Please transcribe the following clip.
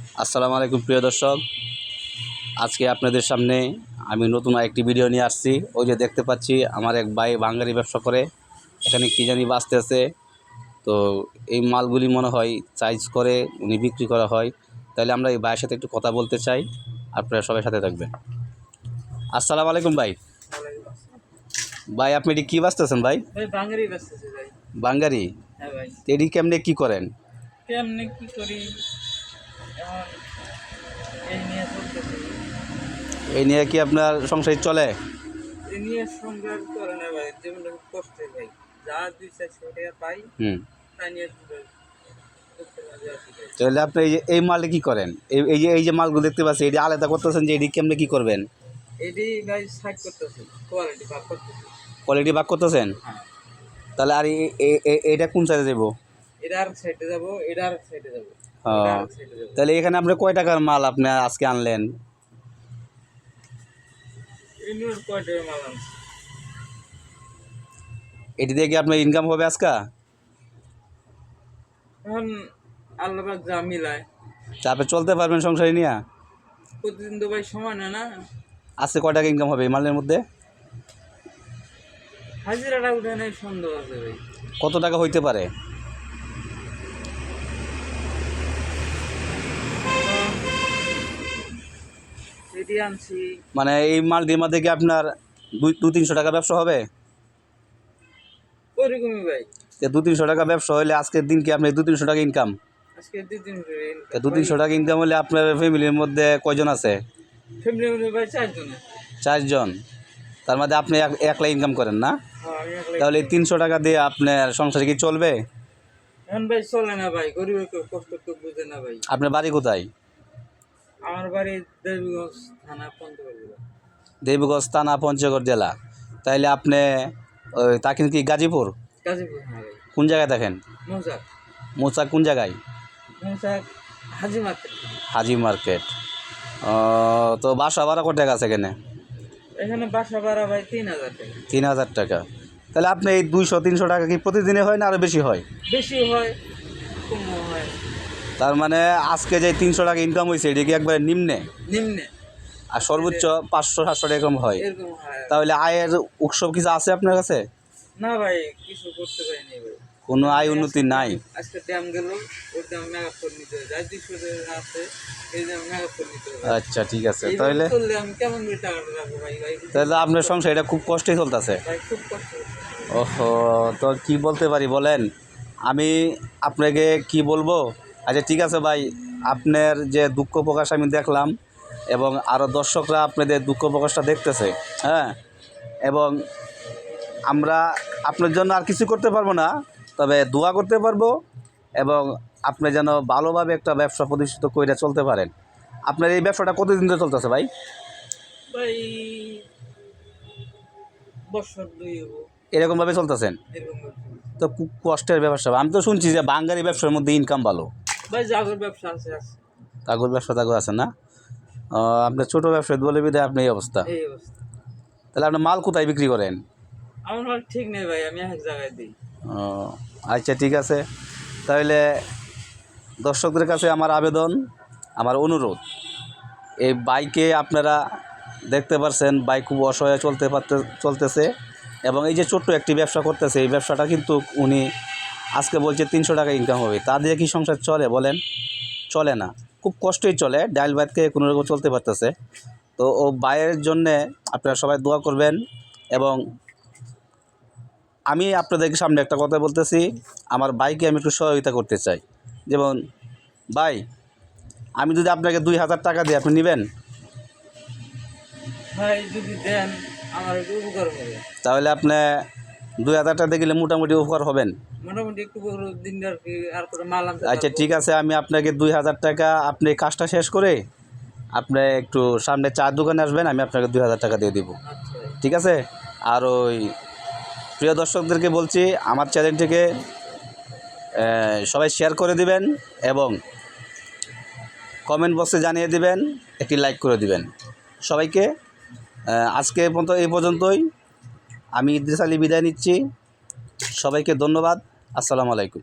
আসসালামু আলাইকুম প্রিয় দর্শক, আজকে আপনাদের সামনে আমি নতুন আরেকটি ভিডিও নিয়ে আসছি। ওই যে দেখতে পাচ্ছি আমার এক ভাই বাঙ্গারি ব্যবসা করে, এখানে কী জানি বাঁচতেছে। তো এই মালগুলি মনে হয় সাইজ করে উনি বিক্রি করা হয়। তাহলে আমরা এই ভাইয়ের সাথে একটু কথা বলতে চাই, আপনারা সবাই সাথে থাকবেন। আসসালামু আলাইকুম ভাই। ভাই আপনি এটি কী বাঁচতেছেন ভাই? বাঙ্গারি বেচতেছি ভাই। বাঙ্গারি? হ্যাঁ ভাই। এটি কেমনে কী করেন? কেমনে কি করি এখন এই নিয়ে চলতেছি। এই নিয়ে কি আপনার সংসার চলে? এই নিয়ে সংসার চলে না ভাই, যেমন কষ্টে ভাই, যা 200-400 টাকা পাই তাই নিয়ে করতে লাগে আর কি ভাই। তাহলে আপনি এই মালে কী করেন? এই যে মালগুলো দেখতে পাচ্ছি, এটি আলাদা করতেছেন, যে এটি কেমনে কী করবেন? এটি ভাই সাইড করতেছি, কোয়ালিটি ভাগ করতেছি। কোয়ালিটি ভাগ করতেছেন? হ্যাঁ। তাহলে আর এইটা কোন সাইডে যাবো? এটা আর সাইডে যাবো, এটা আর সাইডে যাবো, এটা হ্যাঁ। আর সাইডে যাবো। তাহলে এখানে আপনি কয় টাকার মাল আপনি আজকে আনলেন? এই নিয়ে কয় টাকা মাল আনছি? এটি দিয়ে কি আপনার ইনকাম হবে আজকে? এখন আল্লাহ পাক যা মিলায়। তা আপনি চলতে পারবেন সংসারে নিয়ে? প্রতিদিন তো ভাই সমান হয় না। আজকে কয় টাকা ইনকাম হবে এই মালের মধ্যে? হাজিরাটা উঠে নেই, সন্দেহ আছে ভাই। কত টাকা হইতে পারে? সেটি আনছি। মানে এই মালটির মধ্যে কি আপনার 200-300 টাকা ব্যবসা হবে? ওরকমই ভাই। 200-300 টাকা ব্যবসা হলে আজকের দিন কি আপনার 200-300 টাকা ইনকাম? আজকে 2-3 200-300 টাকা ইনকাম হলে আপনার ফ্যামিলির মধ্যে কয়জন আছে? ফ্যামিলি ভাই 4 জনের। 4 জন। তার মধ্যে আপনি একলা ইনকাম করেন না? হ্যাঁ, আমি একলাই। তাহলে 300 টাকা দিয়ে আপনার সংসারে কি চলবে? এখন ভাই চলে না ভাই, গরিবের কেউ কষ্ট তো বুঝে না ভাই। আপনার বাড়ি কোথায়? আমার বাড়ি দেবীগঞ্জ থানা পঞ্চগড় জেলা। দেবীগঞ্জ থানা পঞ্চগড় জেলা। তাইলে আপনি থাকেন কি গাজীপুর? গাজীপুর। হ্যাঁ ভাই। কোন জায়গায় থাকেন? মৌচাক। মৌচাক কোন জায়গায়? মৌচাক হাজি মার্কেট। হাজি মার্কেট। তো বাসা ভাড়া কত টাকা আছে এখানে? এখানে বাসা ভাড়া ভাই 3000 টাকা। 3000 টাকা। তাহলে আপনি এই 200-300 টাকা কি প্রতিদিনে হয় না আরও বেশি হয়? বেশি হয়, কমও হয়। তার মানে আজকে যে 300 টাকা ইনকাম হয়েছে এটি কি একবারে নিম্নে? নিম্নে। আর সর্বোচ্চ 500-700 টাকা এরকম হয়? এরকম হয়। তাহলে আয়ের উৎস কিছু আছে আপনার কাছে? না ভাই, কিছু করতে পারিনি ভাই। কোনো আয় উন্নতি নাই? আজকে ড্যাম গেল, ওই ড্যাম মেকআপ করে নিতে হবে। যাই 200 টাকা আছে, এই ড্যাম মেকআপ করে নিতে হবে। আচ্ছা ঠিক আছে। এইভাবে তাহলে চললে আমি কেমন করে টাকাটা রাখবো ভাই? ভাই তাহলে আপনার সংসার এটা খুব কষ্টই চলতেছে। ভাই খুব কষ্ট হচ্ছে। ওহো, তো কি বলতে পারি বলেন? আমি আপনাকে কি বলবো? আচ্ছা ঠিক আছে ভাই, আপনার যে দুঃখ প্রকাশ আমি দেখলাম এবং আরও দর্শকরা আপনাদের দুঃখ প্রকাশটা দেখতেছে। হ্যাঁ, এবং আমরা আপনার জন্য আর কিছু করতে পারবো না, তবে দোয়া করতে পারবো এবং আপনি যেন ভালোভাবে একটা ব্যবসা প্রতিষ্ঠিত করে চলতে পারেন। আপনার এই ব্যবসাটা কতদিন ধরে চলতেছে ভাই? ভাই বছর 2 হবো এরকমভাবে চলতেছেন? এরকম ব্যবসা। তো খুব কষ্টের ব্যবসা। আমি তো শুনছি যে বাঙ্গারি ব্যবসার মধ্যে ইনকাম ভালো। ভাই জাগর ব্যবসা আছে। কাগজ ব্যবসা টাগজ আছে না? আপনার ছোটো ব্যবসায়ী বলে বিধায় আপনি এই অবস্থা। এই অবস্থা। তাহলে আপনার মাল কোথায় বিক্রি করেন? আমার মাল ঠিক নেই ভাই, আমি এক জায়গায় দিই। ও আচ্ছা ঠিক আছে। তাহলে দর্শকদের কাছে আমার আবেদন, আমার অনুরোধ, এই বাইকে আপনারা দেখতে পাচ্ছেন বাইক খুব অসহায় চলতেছে এবং এই যে ছোট্ট একটি ব্যবসা করতেছে, এই ব্যবসাটা কিন্তু উনি আজকে বলছে 300 টাকা ইনকাম হবে। তা দিয়ে কি সংসার চলে বলেন? চলে না, খুব কষ্টই চলে, ডাইল ভাত খেয়ে কোনোরকম চলতে পারতেছে। তো ও ভাইয়ের জন্যে আপনারা সবাই দোয়া করবেন। এবং আমি আপনাদেরকে সামনে একটা কথা বলতেছি, আমার ভাইকে আমি একটু সহযোগিতা করতে চাই। যেমন ভাই, আমি যদি আপনাকে 2000 টাকা দিই, আপনি নেবেন? ভাই যদি দেন আমার একটু উপকার হবে। তাহলে আপনি 2000 টাকা দিলে মোটামুটি উপকার হবেন। মোটামুটি একটু বড় দিন আর কি, আর করে মাল আনতে আচ্ছা পারবো। ঠিক আছে, আমি আপনাকে 2000 টাকা, আপনি কাজটা শেষ করে আপনি একটু সামনে চার দোকানে আসবেন, আমি আপনাকে 2000 টাকা দিয়ে দিব। আচ্ছা ভাই। ঠিক আছে? আর ওই প্রিয় দর্শকদেরকে বলছি, আমার চ্যানেলটিকে সবাই শেয়ার করে দিবেন এবং কমেন্ট বক্সে জানিয়ে দিবেন, একটি লাইক করে দিবেন। সবাইকে আজকে এই পর্যন্তই। আমি ইদ্রিস আলী বিদায় নিচ্ছি। সবাইকে ধন্যবাদ। আসসালামু আলাইকুম।